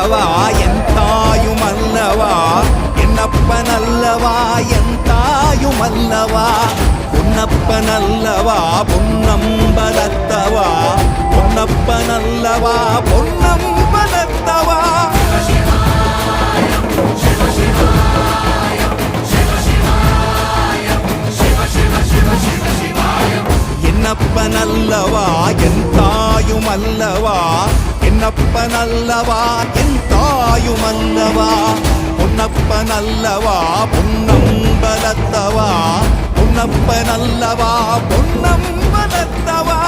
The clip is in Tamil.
அல்லவா என் தாயும் அல்லவா என்னப்பன் அல்லவா என் தாயும் அல்லவா பொன்னப்பன் அல்லவா பொன்னம்பலத்தவா பொன்னப்பன் அல்லவா பொன்னம்பலத்தவா என்னப்பன் அல்லவா என் தாயும் அல்லவா என்னப்பன் அல்லவா என் தாயும் அல்லவா பொன்னப்பன் அல்லவா பொன்னம்பலத்தவா பொன்னப்பன் அல்லவா பொன்னம்பலத்தவா